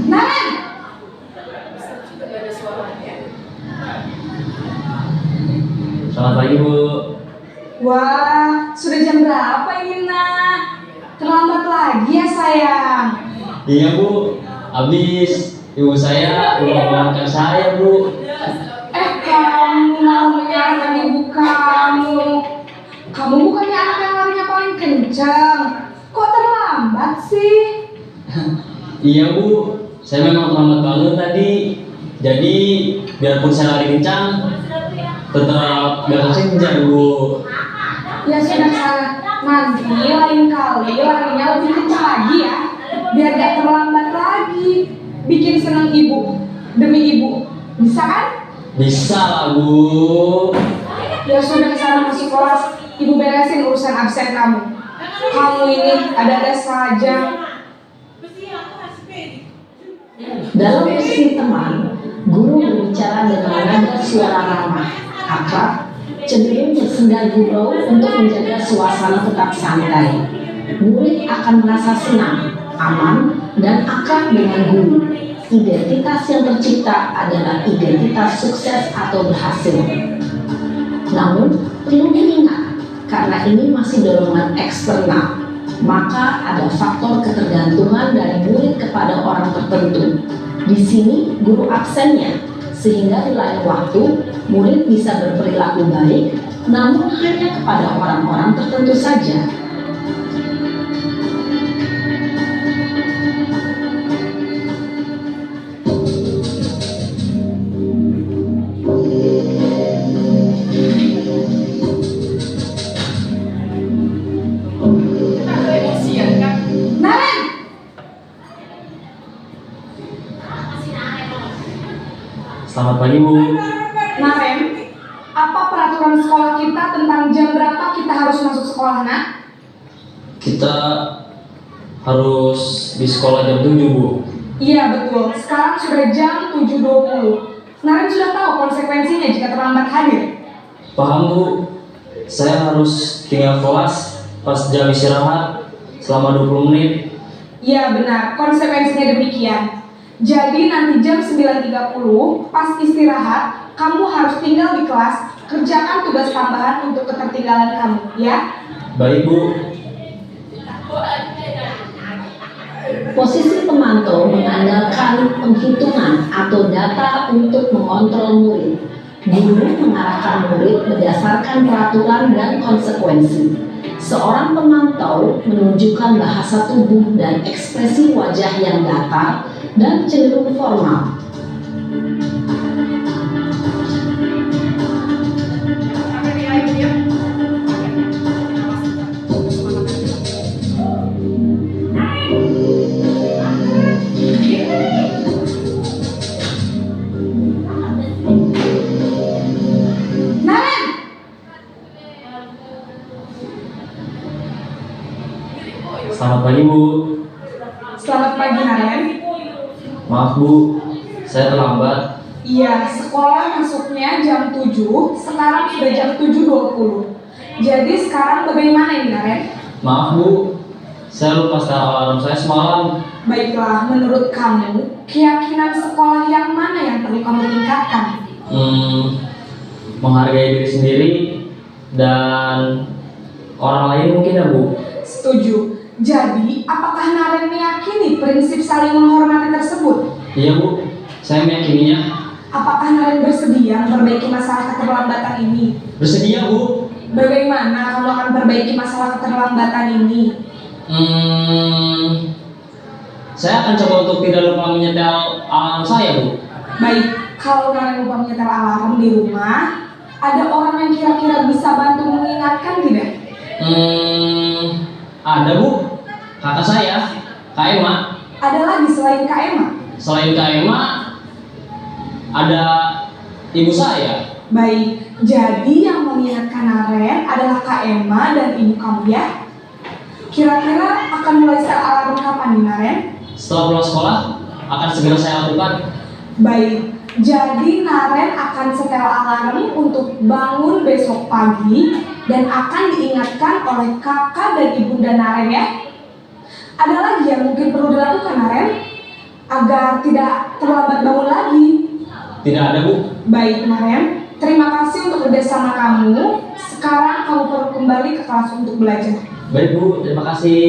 Naren! Selamat pagi, Bu. Wah, sudah jam berapa ini, nak? Terlambat lagi ya, sayang. Iya, Bu. Habis ibu saya belum membangunkan saya, Bu. Kamu malah menyalahkan ibu kamu. Kamu bukannya anak yang larinya paling kencang. Kok terlambat sih? Iya, Bu. Saya memang terlambat banget tadi. Jadi biarpun saya lari kencang, tetap gak kesenjang, Bu. Ya sudah, sana. Nanti lain kali larinya lebih kencang lagi ya. Biar gak terlambat lagi. Bikin senang ibu. Demi ibu. Bisa kan? Bisa lah, Bu. Ya sudah, sana masuk kelas. Ibu beresin urusan absen kamu. Kamu ini ada-ada saja. Dalam posisi teman, guru berbicara dengan nada suara ramah, akrab, cenderung bersenda gurau untuk menjaga suasana tetap santai. Murid akan merasa senang, aman, dan akrab dengan guru. Identitas yang tercipta adalah identitas sukses atau berhasil. Namun, perlu diingat, karena ini masih dorongan eksternal, maka ada faktor ketergantungan dari murid kepada orang tertentu. Di sini, guru absennya sehingga di lain waktu murid bisa berperilaku baik, namun hanya kepada orang-orang tertentu saja. Naren, Selamat pagi Bu. Naren, apa peraturan sekolah kita tentang jam berapa kita harus masuk sekolah, nak? Kita harus di sekolah jam 7 Bu. Iya betul, sekarang sudah jam 7.20. Naren sudah tahu konsekuensinya jika terlambat hadir. Paham Bu, saya harus tinggal kelas pas jam istirahat selama 20 menit. Iya benar, konsekuensinya demikian. Jadi nanti jam 9.30 pas istirahat, kamu harus tinggal di kelas, kerjakan tugas tambahan untuk ketertinggalan kamu, ya? Baik Bu. Posisi pemantau mengandalkan penghitungan atau data untuk mengontrol murid. Guru mengarahkan murid berdasarkan peraturan dan konsekuensi. Seorang pemantau menunjukkan bahasa tubuh dan ekspresi wajah yang datar dan cenderung formal. Naren, Selamat pagi Bu. selamat pagi Naren. Maaf Bu, saya terlambat. Iya, sekolah masuknya jam 7, sekarang sudah jam 7.20. Jadi sekarang bagaimana ini Naren? Maaf Bu, saya lupa setel alarm saya semalam. Baiklah, menurut kamu, keyakinan sekolah yang mana yang perlu kamu tingkatkan? Menghargai diri sendiri dan orang lain mungkin ya Bu. Setuju. Jadi, apakah Naren meyakini prinsip saling menghormati tersebut? Iya Bu, saya meyakininya. Apakah Naren bersedia memperbaiki masalah keterlambatan ini? Bersedia Bu. Bagaimana kamu akan perbaiki masalah keterlambatan ini? Saya akan coba untuk tidak lupa menyetel alarm saya Bu. Baik, kalau Naren lupa menyetel alarm di rumah, ada orang yang kira-kira bisa bantu mengingatkan tidak? Ada Bu, kakak saya, Kak Emma. Ada lagi selain Kak Emma? Selain Kak Emma, ada ibu saya. Baik, jadi yang mengingatkan Naren adalah Kak Emma dan ibu kamu ya? Kira-kira akan mulai setel alarm kapan nih Naren? Setelah pulang sekolah, akan segera saya lakukan. Baik, jadi Naren akan setel alarm untuk bangun besok pagi dan akan diingatkan oleh kakak dan ibunda Naren ya. Ada lagi yang mungkin perlu dilakukan Naren agar tidak terlambat bangun lagi. Tidak ada Bu. Baik Naren, terima kasih untuk kerjasama kamu. Sekarang kamu perlu kembali ke kelas untuk belajar. Baik Bu, terima kasih.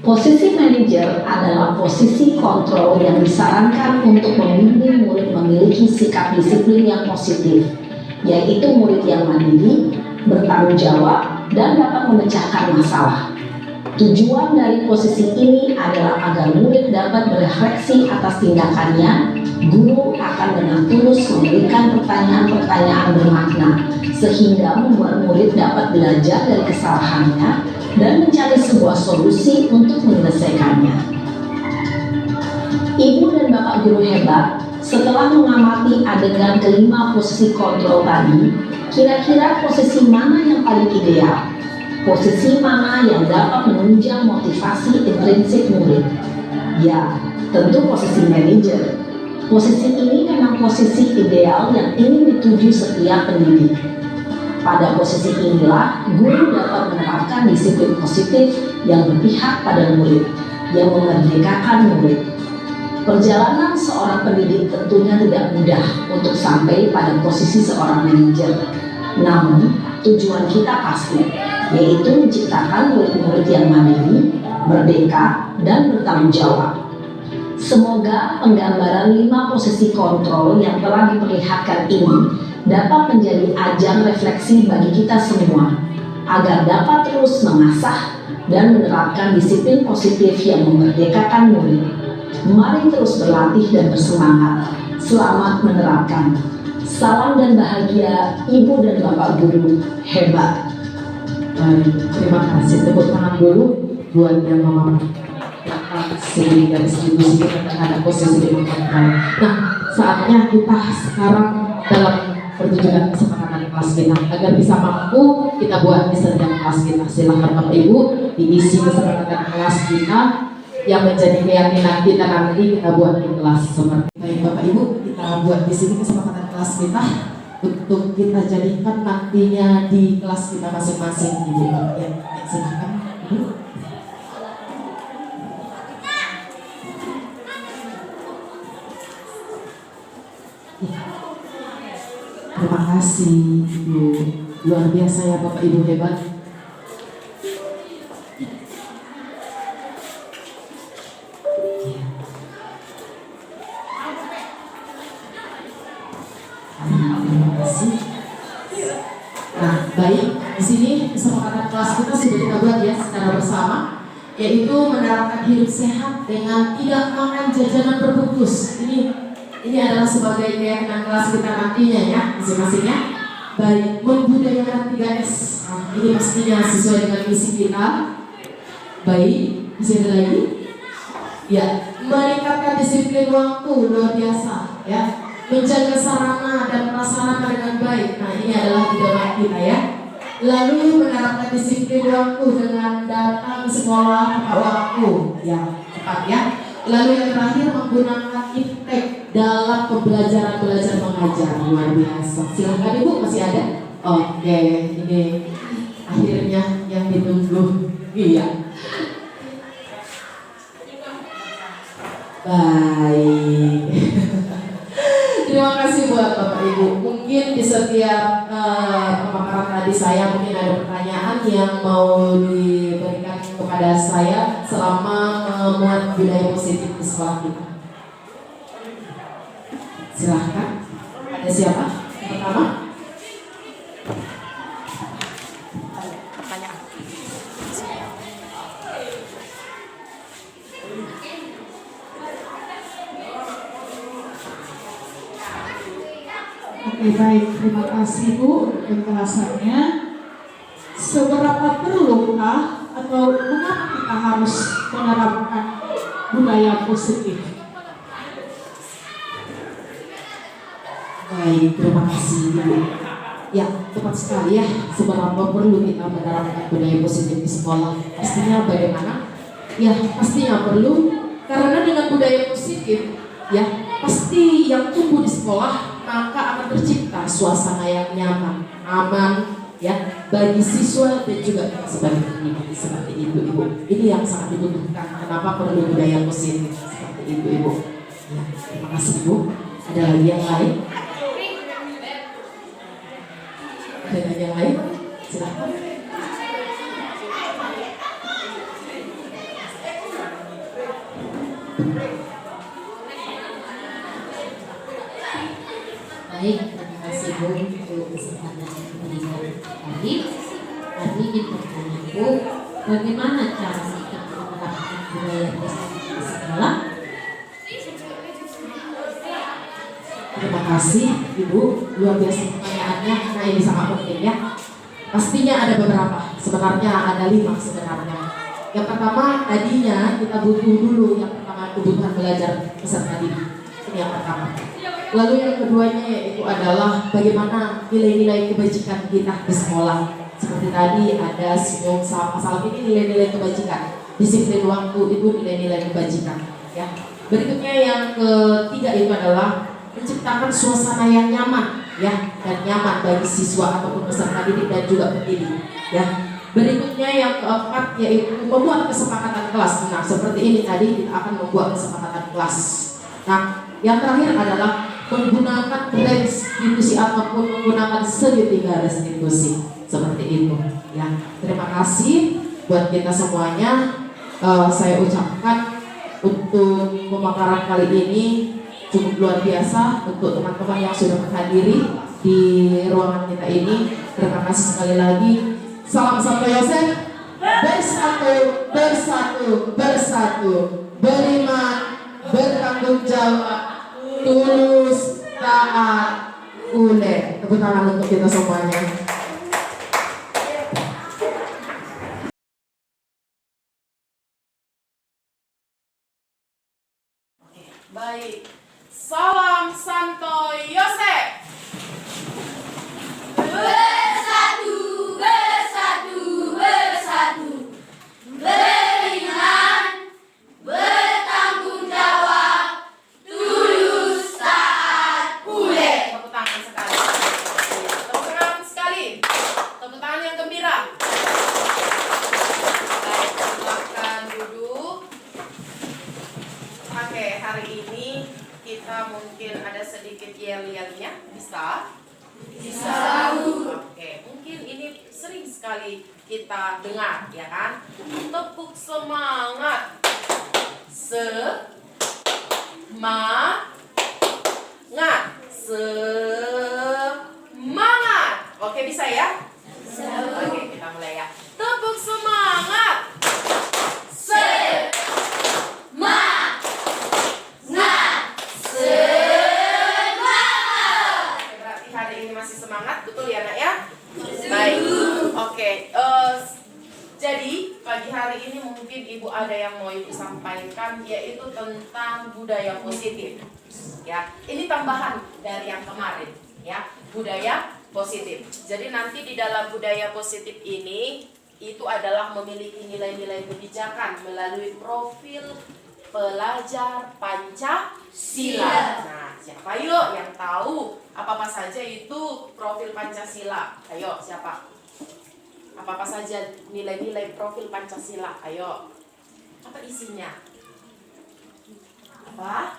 Posisi manajer adalah posisi kontrol yang disarankan untuk membimbing murid memiliki sikap disiplin yang positif, yaitu murid yang mandiri, bertanggung jawab, dan dapat memecahkan masalah. Tujuan dari posisi ini adalah agar murid dapat berefleksi atas tindakannya. Guru akan dengan tulus memberikan pertanyaan-pertanyaan bermakna, sehingga membuat murid dapat belajar dari kesalahannya dan mencari sebuah solusi untuk menyelesaikannya. Ibu dan Bapak guru hebat, setelah mengamati adegan kelima posisi kontrol tadi, kira-kira posisi mana yang paling ideal? Posisi mana yang dapat menunjang motivasi intrinsik murid? Ya, tentu posisi manajer. Posisi ini memang posisi ideal yang ingin dituju setiap pendidik. Pada posisi inilah, guru dapat menerapkan disiplin positif yang berpihak pada murid, yang memerdekakan murid. Perjalanan seorang pendidik tentunya tidak mudah untuk sampai pada posisi seorang manajer. Namun, tujuan kita pasti, yaitu menciptakan murid-murid yang mandiri, merdeka, dan bertanggung jawab. Semoga penggambaran 5 posisi kontrol yang telah diperlihatkan ini dapat menjadi ajang refleksi bagi kita semua agar dapat terus mengasah dan menerapkan disiplin positif yang memerdekakan murid. Mari terus berlatih dan bersemangat. Selamat menerapkan. Salam dan bahagia Ibu dan Bapak Guru hebat. Terima kasih. Tepuk tangan dulu buat yang memaparkan sehingga distribusi kita terhadap posisi demokrasi. Nah, saatnya kita sekarang dalam pertunjukan kesepakatan kelas kita agar bisa mampu kita buat di setiap kelas kita. Silahkan Bapak Ibu diisi kesepakatan kelas kita yang menjadi keyakinan kita nanti kita buat di kelas seperti baik Bapak Ibu kita buat di sini kesepakatan kelas kita untuk kita jadikan nantinya di kelas kita masing-masing Ibu. Ya, silahkan Ibu. Terima kasih Ibu, luar biasa ya Bapak Ibu hebat. Terima kasih. Nah, baik, di sini kesepakatan kelas kita sudah kita buat ya secara bersama, yaitu menerapkan hidup sehat dengan tidak makan jajanan berbungkus. Ini adalah sebagai keyakinan kelas kita nantinya ya, masing-masingnya. Baik, membudayakan 3S. Nah, ini pastinya sesuai dengan misi kita. Baik, bisa ada lagi? Ya, meningkatkan disiplin waktu luar biasa ya. Menjaga sarana dan prasarana dengan baik. Nah, ini adalah idola kita ya. Lalu menerapkan disiplin waktu dengan datang sekolah tepat waktu ya, tepat ya. Lalu yang terakhir menggunakan iptek dalam pembelajaran belajar mengajar. Luar biasa. Silahkan Ibu, masih ada? Oke, ini akhirnya yang ditunggu. Iya. Baik. Terima kasih buat Bapak Ibu. Mungkin di setiap pemaparan tadi saya mungkin ada pertanyaan yang mau diberikan kepada saya selama memuat budaya positif di sekolah kita. Silahkan. Ada siapa? Pertama. Oke, baik, terima kasih Bu penjelasannya. Seberapa perlukah atau mengapa kita harus menerapkan budaya positif? Baik, terima kasih. Ya, tepat sekali ya. Seberapa perlu kita menerapkan budaya positif di sekolah? Pastinya bagaimana? Ya, pastinya perlu. Karena dengan budaya positif, ya pasti yang tumbuh di sekolah maka akan tercipta suasana yang nyaman, aman, ya bagi siswa dan juga sebagai pendidik seperti itu Ibu. Ini yang sangat dibutuhkan. Kenapa perlu budaya positif seperti itu Ibu? Ya, terima kasih Ibu. Ada lagi yang lain? Ada yang lain? Silakan. Baik, terima kasih Bu untuk kesempatan yang diberikan tadi. Kami ingin bertanya Bu, bagaimana cara kita menerapkan budaya positif di sekolah? Terima kasih Ibu, luar biasa pertanyaannya. Nah ini sangat penting ya. Pastinya ada beberapa, sebenarnya ada 5 sebenarnya. Yang pertama tadinya kita butuh dulu yang pertama kebutuhan belajar peserta didik. Ini yang pertama. Lalu yang keduanya yaitu adalah bagaimana nilai-nilai kebajikan kita di sekolah. Seperti tadi ada senyum sama salah ini nilai-nilai kebajikan. Disiplin waktu itu nilai-nilai kebajikan. Ya. Berikutnya yang ketiga itu adalah menciptakan suasana yang nyaman, ya dan nyaman bagi siswa ataupun peserta didik dan juga pendidik. Ya. Berikutnya yang keempat yaitu membuat kesepakatan kelas. Nah seperti ini tadi kita akan membuat kesepakatan kelas. Nah yang terakhir adalah menggunakan restitusi ataupun menggunakan segitiga restitusi seperti itu ya. Terima kasih buat kita semuanya. Saya ucapkan untuk pemakaran kali ini cukup luar biasa untuk teman-teman yang sudah menghadiri di ruangan kita ini. Terima kasih sekali lagi. Salam Santo Yosef. Bersatu, bersatu, bersatu, beriman, bertanggung jawab, tulus, taat, ulet. Tepuk tangan untuk kita semuanya. Baik, salam Santo Yosef. Bersatu, bersatu, bersatu, beriman, bertanggung jawab, tulus, taat, ulet. Tepuk tangan sekali. Tepuk tangan sekali. Tepuk tangan yang gembira. Baik, silakan duduk. Oke, hari ini kita mungkin ada sedikit yel-yelnya, bisa? Bisa. Oke, mungkin ini sering sekali kita dengar, ya kan? Tepuk semangat. Semangat. Semangat. Oke, bisa ya? Oke, kita mulai ya. Tepuk semangat. Berarti hari ini masih semangat, betul ya nak ya? Baik, oke. Jadi pagi hari ini mungkin ibu ada yang mau ibu sampaikan, yaitu tentang budaya positif. Ya, ini tambahan dari yang kemarin, ya, budaya positif. Jadi nanti di dalam budaya positif ini itu adalah memiliki nilai-nilai kebijakan melalui profil pelajar Pancasila. Nah, siapa yuk yang tahu apa-apa saja itu profil Pancasila? Ayo, siapa? Apa-apa saja nilai-nilai profil Pancasila? Ayo. Apa isinya? Apa?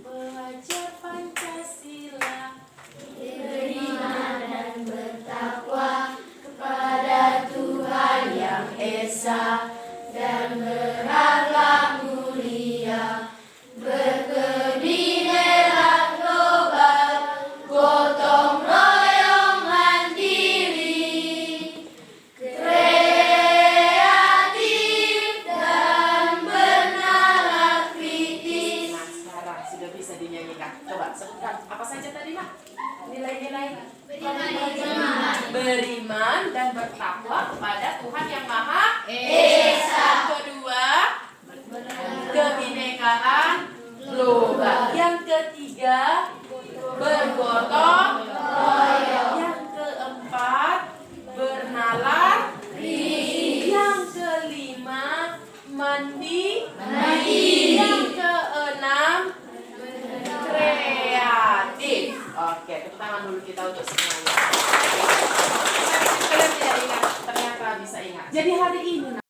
Pelajar Pancasila Beriman dan bertakwa kepada Tuhan yang Esa, dan berakhlak mulia, berkebinekaan global, gotong royong mandiri, kreatif dan bernalar kritis. Nah, sekarang sudah bisa dinyanyikan. Coba sebutkan apa saja tadi, Mak? Nilai-nilai beriman dan bertakwa kepada Tuhan yang Maha Esa. Kedua, kebinekaan global. Yang ketiga, bergotong royong. Yang keempat, bernalar. Yang kelima, mandiri. Yang keenam, kreatif. Oke, tepuk tangan dulu kita untuk semuanya. Kalian tidak ingat, ternyata bisa ingat. Jadi hari ini